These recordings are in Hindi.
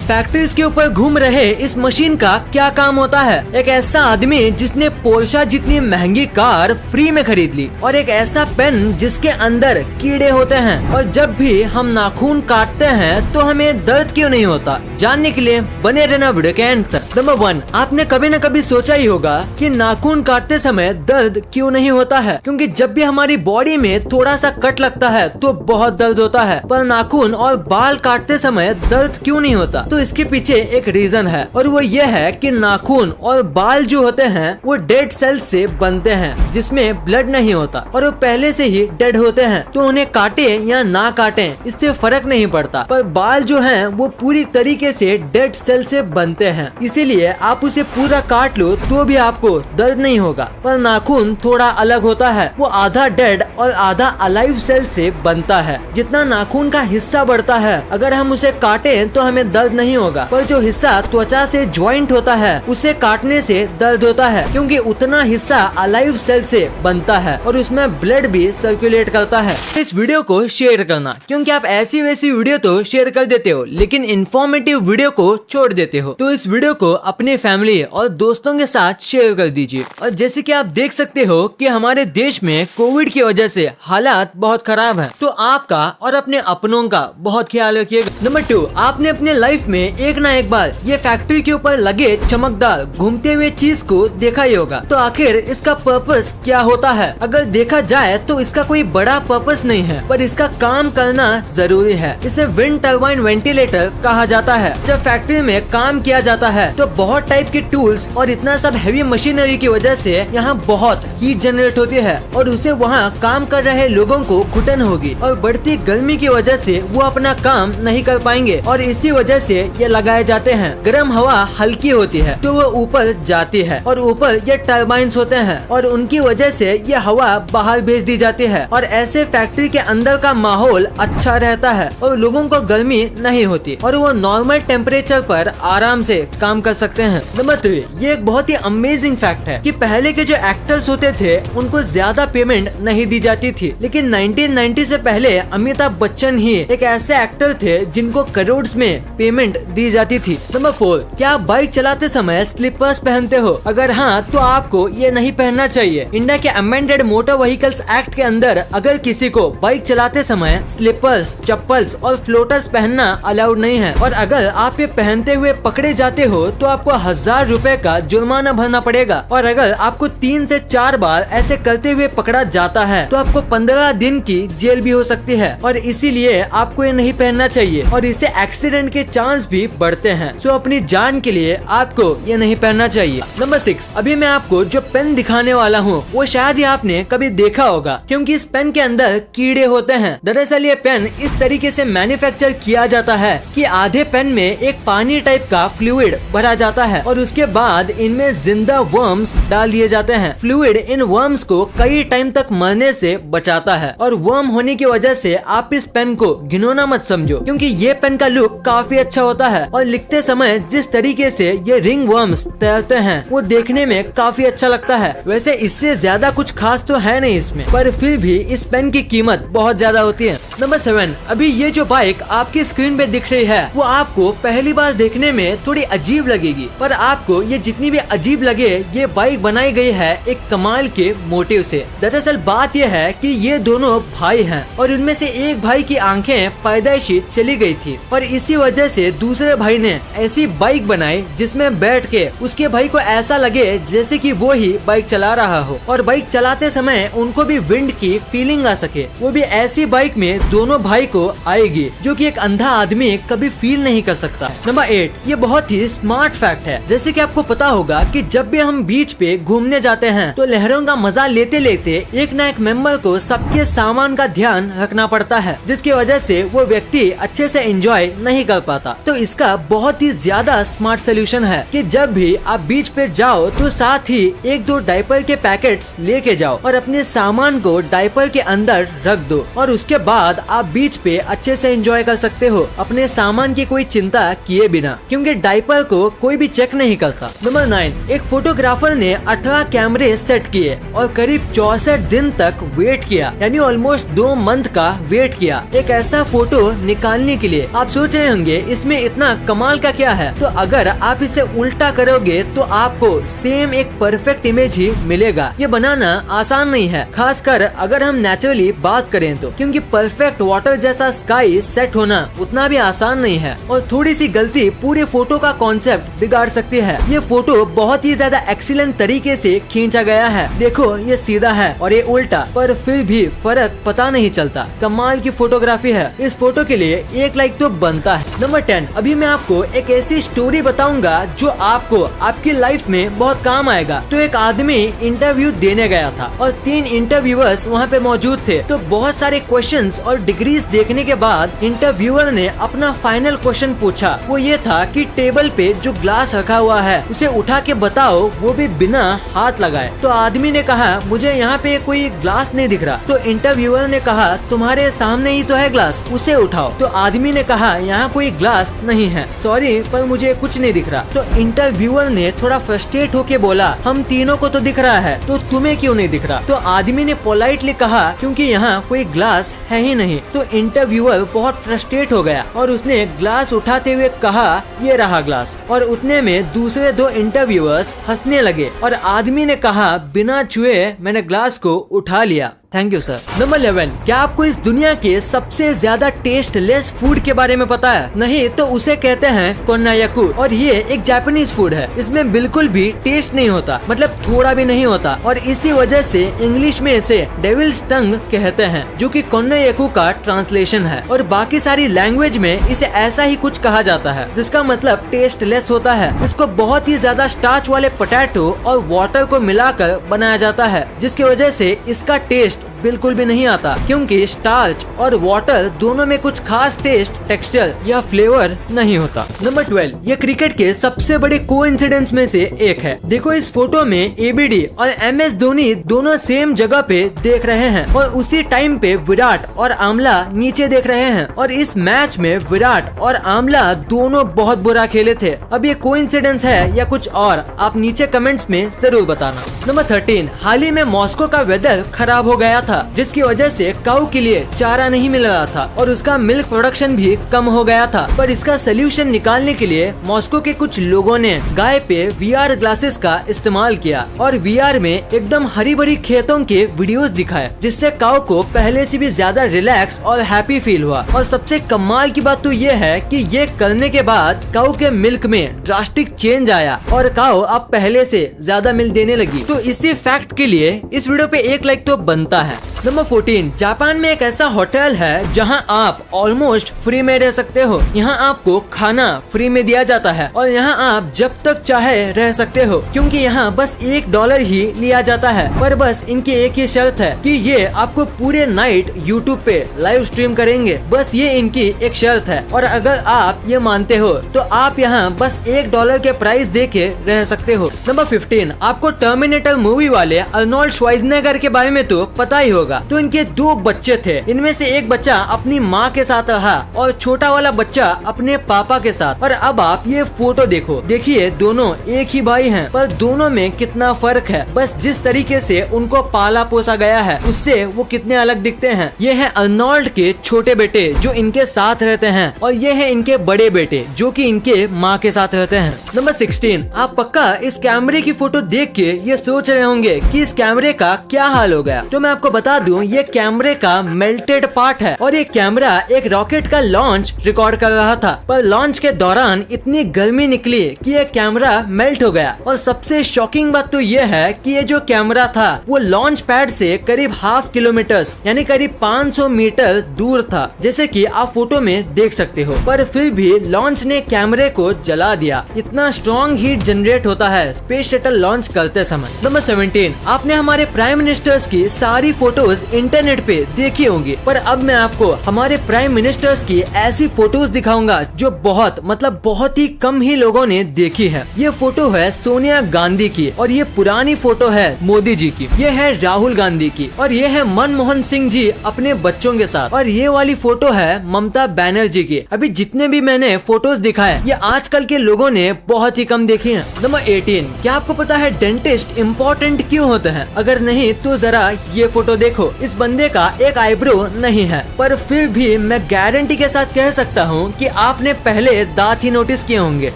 फैक्ट्रीज के ऊपर घूम रहे इस मशीन का क्या काम होता है? एक ऐसा आदमी जिसने पोर्शा जितनी महंगी कार फ्री में खरीद ली, और एक ऐसा पेन जिसके अंदर कीड़े होते हैं, और जब भी हम नाखून काटते हैं तो हमें दर्द क्यों नहीं होता? जानने के लिए बने रहना वीडियो के अंत तक। नंबर 1, आपने कभी न कभी सोचा ही होगा कि नाखून काटते समय दर्द क्यों नहीं होता है? क्योंकि जब भी हमारी बॉडी में थोड़ा सा कट लगता है तो बहुत दर्द होता है, पर नाखून और बाल काटते समय दर्द क्यों नहीं होता? तो इसके पीछे एक रीजन है, और वो ये है कि नाखून और बाल जो होते हैं वो डेड सेल्स से बनते हैं, जिसमें ब्लड नहीं होता, और वो पहले से ही डेड होते हैं, तो उन्हें काटे या ना काटे इससे फर्क नहीं पड़ता। पर बाल जो हैं वो पूरी तरीके से डेड सेल से बनते हैं, इसीलिए आप उसे पूरा काट लो तो भी आपको दर्द नहीं होगा। पर नाखून थोड़ा अलग होता है, वो आधा डेड और आधा अलाइव सेल से बनता है। जितना नाखून का हिस्सा बढ़ता है, अगर हम उसे काटे तो हमें दर्द नहीं होगा, पर जो हिस्सा त्वचा से ज्वाइंट होता है उसे काटने से दर्द होता है, क्योंकि उतना हिस्सा अलाइव सेल से बनता है और उसमें ब्लड भी सर्कुलेट करता है। इस वीडियो को शेयर करना, क्योंकि आप ऐसी वैसी वीडियो तो शेयर कर देते हो लेकिन इन्फॉर्मेटिव वीडियो को छोड़ देते हो। तो इस वीडियो को अपने फैमिली और दोस्तों के साथ शेयर कर दीजिए। और जैसे कि आप देख सकते हो कि हमारे देश में कोविड की वजह से हालात बहुत खराब है, तो आपका और अपने अपनों का बहुत ख्याल रखिएगा। नंबर 2, आपने अपने लाइफ में एक ना एक बार ये फैक्ट्री के ऊपर लगे चमकदार घूमते हुए चीज को देखा ही होगा। तो आखिर इसका पर्पस क्या होता है? अगर देखा जाए तो इसका कोई बड़ा पर्पस नहीं है, पर इसका काम करना जरूरी है। इसे विंड टर्बाइन वेंटिलेटर कहा जाता है। जब फैक्ट्री में काम किया जाता है तो बहुत टाइप के टूल्स और इतना सब हैवी मशीनरी की वजह से यहाँ बहुत हीट जनरेट होती है, और उसे वहाँ काम कर रहे लोगों को घुटन होगी, और बढ़ती गर्मी की वजह से वो अपना काम नहीं कर पाएंगे, और इसी वजह से ये लगाए जाते हैं। गर्म हवा हल्की होती है तो वो ऊपर जाती है, और ऊपर ये टर्बाइंस होते हैं, और उनकी वजह से ये हवा बाहर भेज दी जाती है, और ऐसे फैक्ट्री के अंदर का माहौल अच्छा रहता है और लोगों को गर्मी नहीं होती, और वो नॉर्मल टेम्परेचर पर आराम से काम कर सकते हैं। नंबर 3, ये एक बहुत ही अमेजिंग फैक्ट है कि पहले के जो एक्टर्स होते थे उनको ज्यादा पेमेंट नहीं दी जाती थी, लेकिन 1990 से पहले अमिताभ बच्चन ही एक ऐसे एक्टर थे जिनको करोड़ में पेमेंट दी जाती थी। नंबर 4, क्या आप बाइक चलाते समय स्लीपर्स पहनते हो? अगर हाँ तो आपको ये नहीं पहनना चाहिए। इंडिया के अमेंडेड मोटर व्हीकल्स एक्ट के अंदर अगर किसी को बाइक चलाते समय स्लीपर्स, चप्पल्स और फ्लोटर्स पहनना अलाउड नहीं है, और अगर आप ये पहनते हुए पकड़े जाते हो तो आपको 1000 रुपए का जुर्माना भरना पड़ेगा, और अगर आपको 3 से 4 बार ऐसे करते हुए पकड़ा जाता है तो आपको 15 दिन की जेल भी हो सकती है, और इसीलिए आपको ये नहीं पहनना चाहिए, और इससे एक्सीडेंट के चांस भी बढ़ते हैं। सो अपनी जान के लिए आपको ये नहीं पहनना चाहिए। नंबर 6, अभी मैं आपको जो पेन दिखाने वाला हूँ वो शायद ही आपने कभी देखा होगा, क्योंकि इस पेन के अंदर कीड़े होते हैं। दरअसल ये पेन इस तरीके से मैन्युफैक्चर किया जाता है कि आधे पेन में एक पानी टाइप का फ्लूइड भरा जाता है, और उसके बाद इनमें जिंदा वर्म्स डाल दिए जाते हैं। फ्लूइड इन वर्म्स को कई टाइम तक मरने से बचाता है, और वर्म होने की वजह से आप इस पेन को घिनौना मत समझो, क्योंकि ये पेन का लुक काफी अच्छा होता है, और लिखते समय जिस तरीके से ये रिंग वर्म्स तैरते हैं वो देखने में काफी अच्छा लगता है। वैसे इससे ज्यादा कुछ खास तो है नहीं इसमें, पर फिर भी इस पेन की कीमत बहुत ज्यादा होती है। नंबर 7, अभी ये जो बाइक आपकी स्क्रीन पे दिख रही है वो आपको पहली बार देखने में थोड़ी अजीब लगेगी, पर आपको ये जितनी भी अजीब लगे, ये बाइक बनाई गई है एक कमाल के मोटिव से। दरअसल बात यह है कि ये दोनों भाई हैं, और इनमें से एक भाई की आंखें पैदाइशी चली गई थी, और इसी वजह से दूसरे भाई ने ऐसी बाइक बनाई जिसमें बैठ के उसके भाई को ऐसा लगे जैसे कि वो ही बाइक चला रहा हो, और बाइक चलाते समय उनको भी विंड की फीलिंग आ सके। वो भी ऐसी बाइक में दोनों भाई को आएगी जो कि एक अंधा आदमी कभी फील नहीं कर सकता। नंबर 8, ये बहुत ही स्मार्ट फैक्ट है। जैसे कि आपको पता होगा कि जब भी हम बीच पे घूमने जाते हैं तो लहरों का मजा लेते लेते एक न एक मेंबर को सबके सामान का ध्यान रखना पड़ता है, जिसकी वजह से वो व्यक्ति अच्छे से एंजॉय नहीं कर पाता। तो इसका बहुत ही ज्यादा स्मार्ट सोल्यूशन है कि जब भी आप बीच पे जाओ तो साथ ही 1-2 डायपर के पैकेट्स लेके जाओ, और अपने सामान को डायपर के अंदर रख दो, और उसके बाद आप बीच पे अच्छे से एंजॉय कर सकते हो अपने सामान की कोई चिंता किए बिना, क्योंकि डायपर को कोई भी चेक नहीं करता। नंबर 9, एक फोटोग्राफर ने 18 कैमरे सेट किए और करीब 64 दिन तक वेट किया, यानी ऑलमोस्ट 2 मंथ का वेट किया एक ऐसा फोटो निकालने के लिए। आप सोच रहे होंगे इसमें इसमें इतना कमाल का क्या है? तो अगर आप इसे उल्टा करोगे तो आपको सेम एक परफेक्ट इमेज ही मिलेगा। ये बनाना आसान नहीं है, खासकर अगर हम नेचुरली बात करें तो, क्योंकि परफेक्ट वाटर जैसा स्काई सेट होना उतना भी आसान नहीं है और थोड़ी सी गलती पूरे फोटो का कॉन्सेप्ट बिगाड़ सकती है। ये फोटो बहुत ही ज्यादा एक्सीलेंट तरीके से खींचा गया है। देखो ये सीधा है और ये उल्टा, पर फिर भी फर्क पता नहीं चलता। कमाल की फोटोग्राफी है। इस फोटो के लिए 1 लाइक तो बनता है। नंबर 10, अभी मैं आपको एक ऐसी स्टोरी बताऊंगा जो आपको आपकी लाइफ में बहुत काम आएगा। तो एक आदमी इंटरव्यू देने गया था और 3 इंटरव्यूअर्स वहाँ पे मौजूद थे। तो बहुत सारे क्वेश्चंस और डिग्रीज देखने के बाद इंटरव्यूअर ने अपना फाइनल क्वेश्चन पूछा। वो ये था कि टेबल पे जो ग्लास रखा हुआ है उसे उठा के बताओ, वो भी बिना हाथ लगाए। तो आदमी ने कहा मुझे यहाँ पे कोई ग्लास नहीं दिख रहा। तो इंटरव्यूअर ने कहा तुम्हारे सामने ही तो है ग्लास, उसे उठाओ। तो आदमी ने कहा यहाँ कोई ग्लास नहीं है, सॉरी पर मुझे कुछ नहीं दिख रहा। तो इंटरव्यूअर ने थोड़ा फ्रस्ट्रेट होके बोला हम तीनों को तो दिख रहा है, तो तुम्हें क्यों नहीं दिख रहा? तो आदमी ने पोलाइटली कहा क्योंकि यहाँ कोई ग्लास है ही नहीं। तो इंटरव्यूअर बहुत फ्रस्ट्रेट हो गया और उसने ग्लास उठाते हुए कहा ये रहा ग्लास। और उतने में दूसरे 2 इंटरव्यूअर्स हंसने लगे और आदमी ने कहा बिना छुए मैंने ग्लास को उठा लिया। Thank you sir. नंबर 11, क्या आपको इस दुनिया के सबसे ज्यादा टेस्टलेस फूड के बारे में पता है? नहीं तो उसे कहते हैं कोन्नायाकू और ये एक जापानीज फूड है। इसमें बिल्कुल भी टेस्ट नहीं होता, मतलब थोड़ा भी नहीं होता और इसी वजह से इंग्लिश में इसे डेविल्स टंग कहते हैं, जो कि कोन्नायाकू का ट्रांसलेशन है। और बाकी सारी लैंग्वेज में इसे ऐसा ही कुछ कहा जाता है, जिसका मतलब टेस्टलेस होता है। इसको बहुत ही ज्यादा स्टार्च वाले पोटैटो और वाटर को मिलाकर बनाया जाता है, जिसकी वजह से इसका टेस्ट बिल्कुल भी नहीं आता, क्योंकि स्टार्च और वाटर दोनों में कुछ खास टेस्ट, टेक्सचर या फ्लेवर नहीं होता। नंबर 12, ये क्रिकेट के सबसे बड़े कोइंसिडेंस में से एक है। देखो इस फोटो में एबीडी और MS धोनी दोनों सेम जगह पे देख रहे हैं और उसी टाइम पे विराट और आमला नीचे देख रहे हैं और इस मैच में विराट और आमला दोनों बहुत बुरा खेले थे। अब ये कोइंसिडेंस है या कुछ और, आप नीचे कमेंट्स में जरूर बताना। नंबर 13, हाल ही में मॉस्को का वेदर खराब हो गया था, जिसकी वजह से काऊ के लिए चारा नहीं मिल रहा था और उसका मिल्क प्रोडक्शन भी कम हो गया था। पर इसका सोल्यूशन निकालने के लिए मॉस्को के कुछ लोगों ने गाय पे VR ग्लासेस का इस्तेमाल किया और VR में एकदम हरी भरी खेतों के वीडियोस दिखाए, जिससे काऊ को पहले से भी ज्यादा रिलैक्स और हैप्पी फील हुआ। और सबसे कमाल की बात तो ये है कि ये करने के बाद काऊ के मिल्क में ड्रास्टिक चेंज आया और काऊ अब पहले से ज्यादा मिल्क देने लगी। तो इसी फैक्ट के लिए इस वीडियो पे 1 लाइक तो बनता है। नंबर 14, जापान में एक ऐसा होटल है जहां आप ऑलमोस्ट फ्री में रह सकते हो। यहां आपको खाना फ्री में दिया जाता है और यहां आप जब तक चाहे रह सकते हो, क्योंकि यहां बस $1 ही लिया जाता है। पर बस इनकी एक ही शर्त है कि ये आपको पूरे नाइट YouTube पे लाइव स्ट्रीम करेंगे। बस ये इनकी एक शर्त है और अगर आप ये मानते हो तो आप यहाँ बस $1 के प्राइस दे के रह सकते हो। नंबर 15, आपको टर्मिनेटर मूवी वाले अर्नोल्ड श्वार्ज़नेगर के बारे में तो पता ही होगा। तो इनके 2 बच्चे थे, इनमें से एक बच्चा अपनी माँ के साथ रहा और छोटा वाला बच्चा अपने पापा के साथ। और अब आप ये फोटो देखो, देखिए दोनों एक ही भाई हैं, पर दोनों में कितना फर्क है। बस जिस तरीके से उनको पाला पोसा गया है उससे वो कितने अलग दिखते हैं। ये है अर्नोल्ड के छोटे बेटे जो इनके साथ रहते हैं और ये है इनके बड़े बेटे जो कि इनके माँ के साथ रहते हैं। नंबर 16, आप पक्का इस कैमरे की फोटो देख के ये सोच रहे होंगे कि इस कैमरे का क्या हाल हो गया। तो मैं आपको बता दूं, ये कैमरे का मेल्टेड पार्ट है और ये कैमरा एक रॉकेट का लॉन्च रिकॉर्ड कर रहा था, पर लॉन्च के दौरान इतनी गर्मी निकली कि ये कैमरा मेल्ट हो गया। और सबसे शॉकिंग बात तो ये है कि ये जो कैमरा था वो लॉन्च पैड से करीब ½ किलोमीटर यानी करीब 500 मीटर दूर था, जैसे कि आप फोटो में देख सकते हो। पर फिर भी लॉन्च ने कैमरे को जला दिया। इतना स्ट्रॉन्ग हीट जनरेट होता है स्पेस शटल लॉन्च करते समय। नंबर 17, आपने हमारे प्राइम मिनिस्टर्स की सारी फोटोज इंटरनेट पे देखी होंगी, पर अब मैं आपको हमारे प्राइम मिनिस्टर्स की ऐसी फोटोज दिखाऊंगा जो बहुत ही कम ही लोगों ने देखी है। ये फोटो है सोनिया गांधी की और ये पुरानी फोटो है मोदी जी की। ये है राहुल गांधी की और ये है मनमोहन सिंह जी अपने बच्चों के साथ और ये वाली फोटो है ममता बनर्जी की। अभी जितने भी मैंने फोटोज दिखाए ये आजकल के लोगों ने बहुत ही कम देखी है। नंबर 18, क्या आपको पता है डेंटिस्ट इम्पोर्टेंट क्यों होते हैं? अगर नहीं तो जरा ये फोटो देखो इस बंदे का एक आईब्रो नहीं है, पर फिर भी मैं गारंटी के साथ कह सकता हूँ कि आपने पहले दांत ही नोटिस किए होंगे,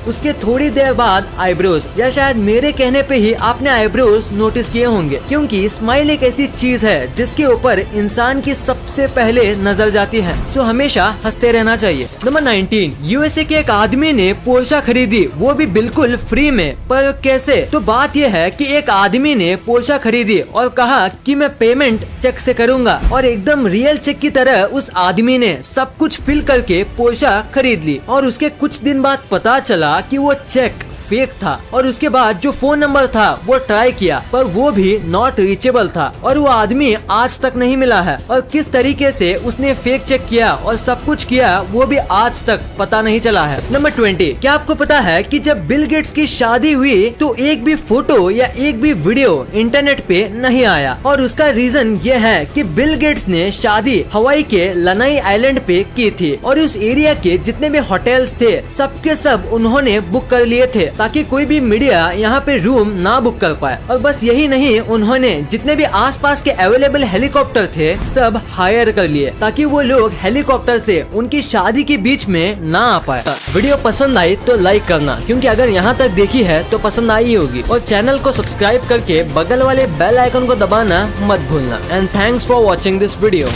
उसके थोड़ी देर बाद आईब्रोज, या शायद मेरे कहने पे ही आपने आईब्रोज नोटिस किए होंगे, क्योंकि स्माइल एक ऐसी चीज है जिसके ऊपर इंसान की सबसे पहले नजर जाती है। तो हमेशा हंसते रहना चाहिए। नंबर 19, यूएसए के एक आदमी ने पोर्शा खरीदी, वो भी बिल्कुल फ्री में। पर कैसे? तो बात यह है कि एक आदमी ने पोर्शा खरीदी और कहा कि मैं पेमेंट चेक से करूंगा, और एकदम रियल चेक की तरह उस आदमी ने सब कुछ फिल करके पोर्शा खरीद ली। और उसके कुछ दिन बाद पता चला कि वो चेक फेक था, और उसके बाद जो फोन नंबर था वो ट्राई किया पर वो भी नॉट रीचेबल था, और वो आदमी आज तक नहीं मिला है। और किस तरीके से उसने फेक चेक किया और सब कुछ किया वो भी आज तक पता नहीं चला है। नंबर 20, क्या आपको पता है कि जब बिल गेट्स की शादी हुई तो एक भी फोटो या एक भी वीडियो इंटरनेट पे नहीं आया, और उसका रीजन ये है कि बिल गेट्स ने शादी हवाई के लनाई आइलैंड पे की थी, और उस एरिया के जितने भी होटल्स थे सबके सब उन्होंने बुक कर लिए थे ताकि कोई भी मीडिया यहाँ पे रूम ना बुक कर पाए। और बस यही नहीं, उन्होंने जितने भी आसपास के अवेलेबल हेलीकॉप्टर थे सब हायर कर लिए ताकि वो लोग हेलीकॉप्टर से उनकी शादी के बीच में ना आ पाए। वीडियो पसंद आई तो लाइक करना, क्योंकि अगर यहाँ तक देखी है तो पसंद आई होगी, और चैनल को सब्सक्राइब करके बगल वाले बेल आइकन को दबाना मत भूलना। And thanks for watching this video.